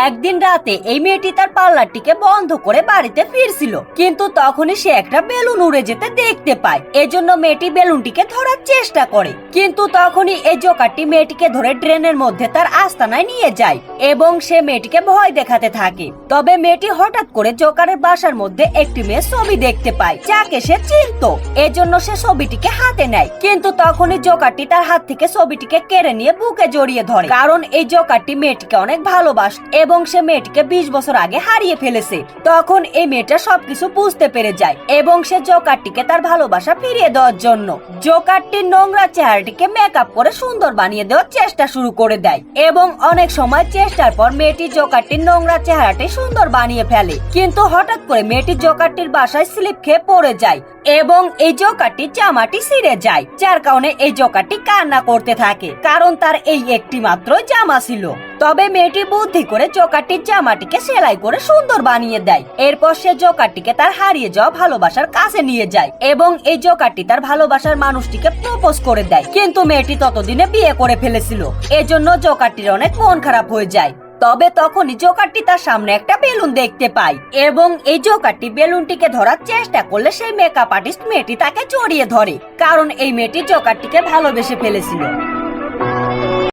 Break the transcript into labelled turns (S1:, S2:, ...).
S1: একদিন রাতে এই মেয়েটি তার পার্লারটিকে বন্ধ করে বাড়িতে ফিরছিল, কিন্তু তখনই সে একটা বেলুন উড়ে যেতে দেখতে পায়। এজন্য মেয়েটি বেলুনটিকে ধরার চেষ্টা করে, কিন্তু তখনই এই জোকারটি মেয়েটিকে ধরে ড্রেনের মধ্যে তার আস্তানায় নিয়ে যায় এবং সে মেয়েটিকে ভয় দেখাতে থাকে। তবে মেয়েটি হঠাৎ করে জোকারের বাসার মধ্যে একটি মেয়ের ছবি দেখতে পায়, যাকে সে চিনতো। এজন্য সে ছবিটিকে হাতে নেয়, কিন্তু তখনই জোকারটি তার হাত থেকে ছবিটিকে কেড়ে নিয়ে বুকে জড়িয়ে ধরে, কারণ এই জোকারটি মেয়েটিকে অনেক ভালোবাসে এবং সে মেয়েটিকে 20 বছর আগে হারিয়ে ফেলেছে। তখন এই মেয়েটা সবকিছু বুঝতে পেরে যায় এবং সে জোকারটিকে তার ভালোবাসা ফিরিয়ে দেওয়ার জন্য জোকারটির নোংরা চেহারাটিকে মেকআপ করে সুন্দর বানিয়ে দেওয়ার চেষ্টা শুরু করে দেয় এবং অনেক সময় চেষ্টার পর মেয়েটি জোকারটির নোংরা চেহারাটি সুন্দর বানিয়ে ফেলে। কিন্তু হঠাৎ করে মেয়েটি জোকারটির বাসায় স্লিপ খেয়ে পড়ে যায় এবং এই জোকারটির জামাটি ছিঁড়ে যায়, যার কারণে এই জোকারটি কান্না করতে থাকে, কারণ তার এই একটি মাত্র জামা ছিল। তবে মেয়েটি বুদ্ধি করে জোকারটির জামাটিকে সেলাই করে সুন্দর বানিয়ে দেয়। এরপর সে জোকারটিকে তার হারিয়ে যাওয়া ভালোবাসার কাছে নিয়ে যায় এবং এই জোকারটি তার ভালোবাসার মানুষটিকে প্রপোজ করে দেয়, কিন্তু মেয়েটি ততদিনে বিয়ে করে ফেলেছিল। এজন্য জোকারটির অনেক মন খারাপ হয়ে যায়। তবে তখনই জোকারটি তার সামনে একটা বেলুন দেখতে পায় এবং এই জোকারটি বেলুনটিকে ধরার চেষ্টা করলে সেই মেকআপ আর্টিস্ট মেয়েটি তাকে জড়িয়ে ধরে, কারণ এই মেয়েটি জোকারটিকে ভালোবেসে ফেলেছিল।